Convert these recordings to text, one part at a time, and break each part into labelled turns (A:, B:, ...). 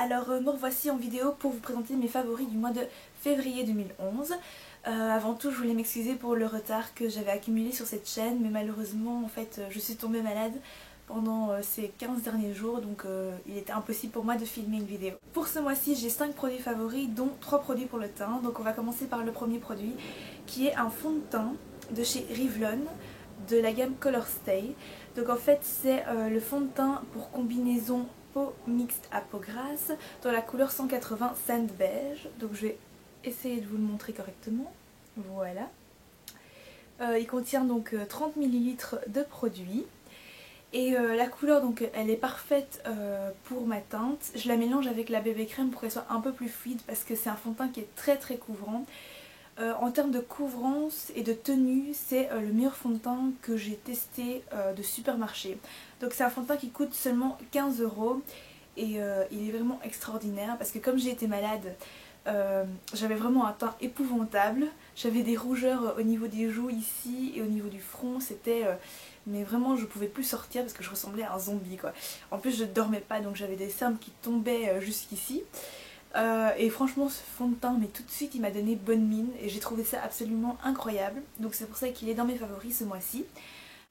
A: Alors me revoici en vidéo pour vous présenter mes favoris du mois de février 2011. Avant tout, je voulais m'excuser pour le retard que j'avais accumulé sur cette chaîne, mais malheureusement en fait je suis tombée malade pendant ces 15 derniers jours, donc il était impossible pour moi de filmer une vidéo. Pour ce mois-ci, j'ai 5 produits favoris, dont 3 produits pour le teint. Donc on va commencer par le premier produit, qui est un fond de teint de chez Revlon, de la gamme Color Stay. Donc en fait c'est le fond de teint pour combinaison peau mixte à peau grasse dans la couleur 180 Sand Beige. Donc je vais essayer de vous le montrer correctement. Voilà. Il contient donc 30 ml de produit. Et la couleur donc elle est parfaite pour ma teinte. Je la mélange avec la bébé crème pour qu'elle soit un peu plus fluide parce que c'est un fond de teint qui est très couvrant. En termes de couvrance et de tenue, c'est le meilleur fond de teint que j'ai testé de supermarché. Donc c'est un fond de teint qui coûte seulement 15 € et il est vraiment extraordinaire parce que comme j'ai été malade, j'avais vraiment un teint épouvantable. J'avais des rougeurs au niveau des joues ici et au niveau du front, c'était... mais vraiment je pouvais plus sortir parce que je ressemblais à un zombie quoi. En plus je dormais pas donc j'avais des cernes qui tombaient jusqu'ici. Et franchement ce fond de teint mais tout de suite il m'a donné bonne mine et j'ai trouvé ça absolument incroyable. Donc c'est pour ça qu'il est dans mes favoris ce mois-ci.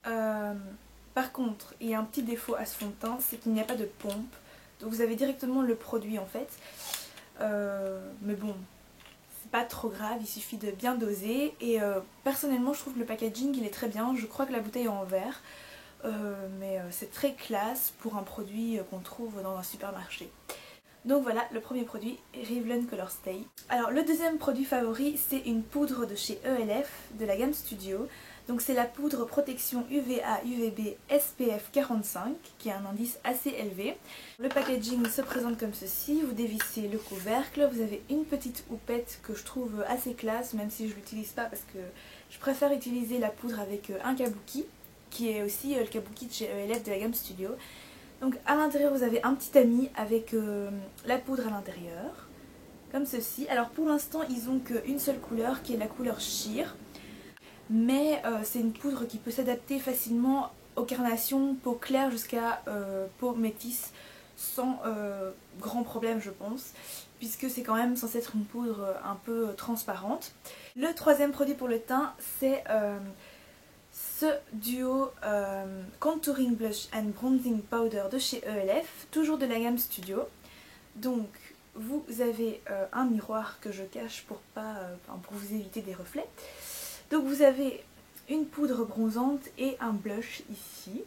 A: Par contre il y a un petit défaut à ce fond de teint, c'est qu'il n'y a pas de pompe. Donc vous avez directement le produit en fait. Mais bon, c'est pas trop grave, il suffit de bien doser. Et personnellement je trouve que le packaging il est très bien. Je crois que la bouteille est en verre. Mais c'est très classe pour un produit qu'on trouve dans un supermarché. Donc voilà le premier produit, Revlon Color Stay. Alors le deuxième produit favori, c'est une poudre de chez ELF de la gamme Studio. Donc c'est la poudre protection UVA UVB SPF 45 qui a un indice assez élevé. Le packaging se présente comme ceci, vous dévissez le couvercle, vous avez une petite houppette que je trouve assez classe même si je l'utilise pas parce que je préfère utiliser la poudre avec un kabuki qui est aussi le kabuki de chez ELF de la gamme Studio. Donc à l'intérieur vous avez un petit tamis avec la poudre à l'intérieur, comme ceci. Alors pour l'instant ils ont qu'une seule couleur qui est la couleur Sheer. Mais c'est une poudre qui peut s'adapter facilement aux carnations, peau claire jusqu'à peau métisse sans grand problème je pense. Puisque c'est quand même censé être une poudre un peu transparente. Le troisième produit pour le teint c'est... ce duo Contouring Blush and Bronzing Powder de chez ELF, toujours de la gamme Studio. Donc vous avez un miroir que je cache pour vous éviter des reflets. Donc vous avez une poudre bronzante et un blush ici.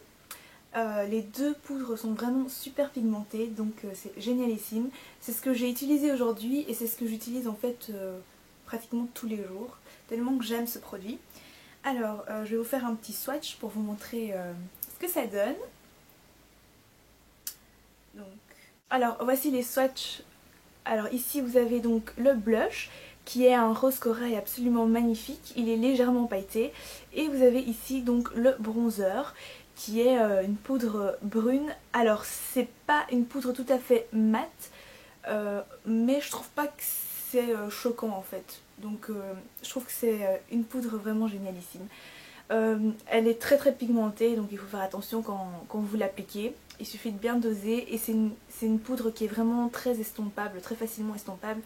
A: Les deux poudres sont vraiment super pigmentées, donc c'est génialissime. C'est ce que j'ai utilisé aujourd'hui et c'est ce que j'utilise en fait pratiquement tous les jours, tellement que j'aime ce produit. Alors, je vais vous faire un petit swatch pour vous montrer ce que ça donne. Donc, alors, voici les swatchs. Alors ici, vous avez donc le blush, qui est un rose corail absolument magnifique. Il est légèrement pailleté. Et vous avez ici donc le bronzer, qui est une poudre brune. Alors, c'est pas une poudre tout à fait mate, mais je trouve pas que c'est choquant en fait. Donc je trouve que c'est une poudre vraiment génialissime. Elle est très pigmentée, donc il faut faire attention quand vous l'appliquez. Il suffit de bien doser et c'est une poudre qui est vraiment très estompable, très facilement estompable.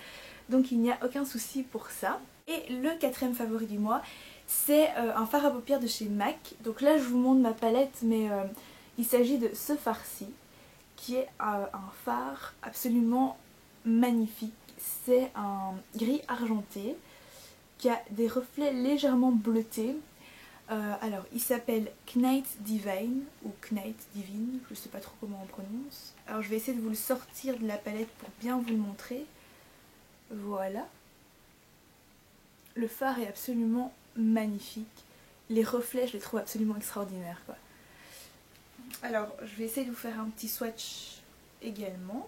A: Donc il n'y a aucun souci pour ça. Et le quatrième favori du mois, c'est un fard à paupières de chez MAC. Donc là je vous montre ma palette, mais il s'agit de ce fard-ci, qui est un fard absolument magnifique. C'est un gris argenté qui a des reflets légèrement bleutés. Alors il s'appelle Knight Divine ou Knight Divine, je sais pas trop comment on prononce. Alors je vais essayer de vous le sortir de la palette pour bien vous le montrer. Voilà. Le fard est absolument magnifique. Les reflets je les trouve absolument extraordinaires quoi. Alors je vais essayer de vous faire un petit swatch également.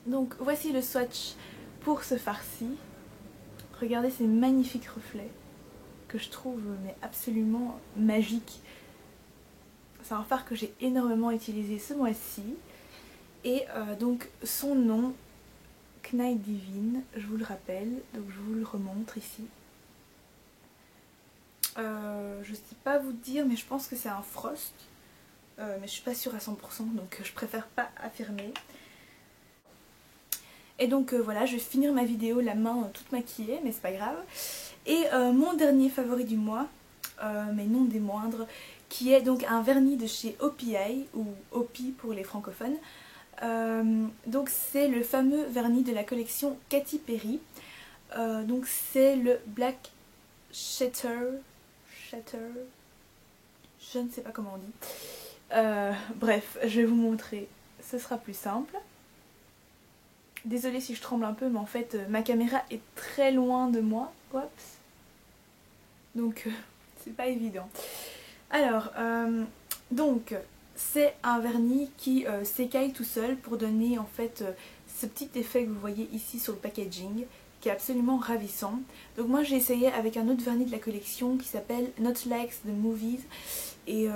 A: Donc voici le swatch pour ce fard-ci. Regardez ces magnifiques reflets que je trouve mais absolument magiques. C'est un fard que j'ai énormément utilisé ce mois-ci. Et donc son nom, Knight Divine, je vous le rappelle, donc je vous le remontre ici. Je sais pas vous dire mais je pense que c'est un Frost. Mais je suis pas sûre à 100% donc je préfère pas affirmer. Et donc voilà, je vais finir ma vidéo la main toute maquillée, mais c'est pas grave. Et mon dernier favori du mois, mais non des moindres, qui est donc un vernis de chez OPI, ou OPI pour les francophones. Donc c'est le fameux vernis de la collection Katy Perry. Donc c'est le Black Shatter, je ne sais pas comment on dit. Bref, je vais vous montrer, ce sera plus simple. Désolée si je tremble un peu, mais en fait ma caméra est très loin de moi. Oups. Donc c'est pas évident. Alors, donc c'est un vernis qui s'écaille tout seul pour donner en fait ce petit effet que vous voyez ici sur le packaging, qui est absolument ravissant. Donc moi j'ai essayé avec un autre vernis de la collection qui s'appelle Not Like the Movies, et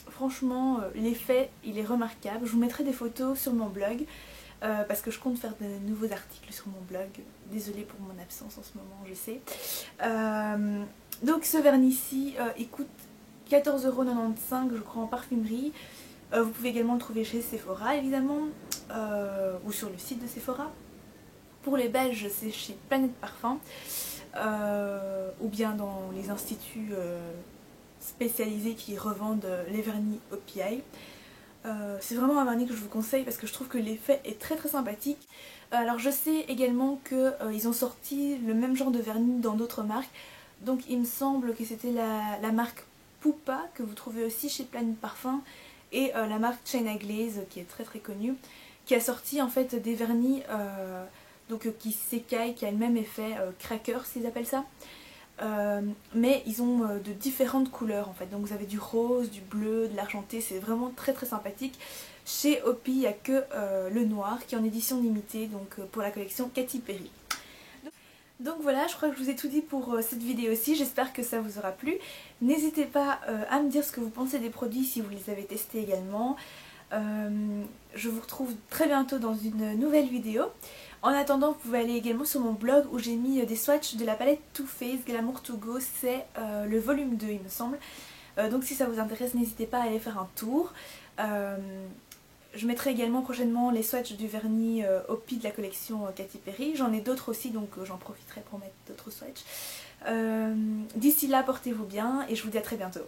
A: franchement l'effet il est remarquable. Je vous mettrai des photos sur mon blog. Parce que je compte faire de nouveaux articles sur mon blog. Désolée pour mon absence en ce moment, je sais. Donc ce vernis-ci, il coûte 14,95 € je crois en parfumerie. Vous pouvez également le trouver chez Sephora évidemment, ou sur le site de Sephora. Pour les Belges, c'est chez Planète Parfum, ou bien dans les instituts spécialisés qui revendent les vernis OPI. C'est vraiment un vernis que je vous conseille parce que je trouve que l'effet est très très sympathique. Alors je sais également qu'ils ont sorti le même genre de vernis dans d'autres marques. Donc il me semble que c'était la marque Pupa que vous trouvez aussi chez Planet Parfum, et la marque China Glaze qui est très très connue, qui a sorti en fait des vernis qui s'écaillent, qui a le même effet cracker s'ils appellent ça. Mais ils ont de différentes couleurs en fait, donc vous avez du rose, du bleu, de l'argenté, c'est vraiment très très sympathique. Chez OPI il n'y a que le noir qui est en édition limitée, donc pour la collection Katy Perry. Donc voilà, je crois que je vous ai tout dit pour cette vidéo aussi, j'espère que ça vous aura plu. N'hésitez pas à me dire ce que vous pensez des produits si vous les avez testés également. Je vous retrouve très bientôt dans une nouvelle vidéo. En attendant, vous pouvez aller également sur mon blog où j'ai mis des swatchs de la palette Too Faced Glamour To Go, c'est le volume 2 il me semble. Donc si ça vous intéresse, n'hésitez pas à aller faire un tour. Je mettrai également prochainement les swatchs du vernis OPI de la collection Katy Perry. J'en ai d'autres aussi, donc j'en profiterai pour mettre d'autres swatchs. D'ici là, portez-vous bien et je vous dis à très bientôt.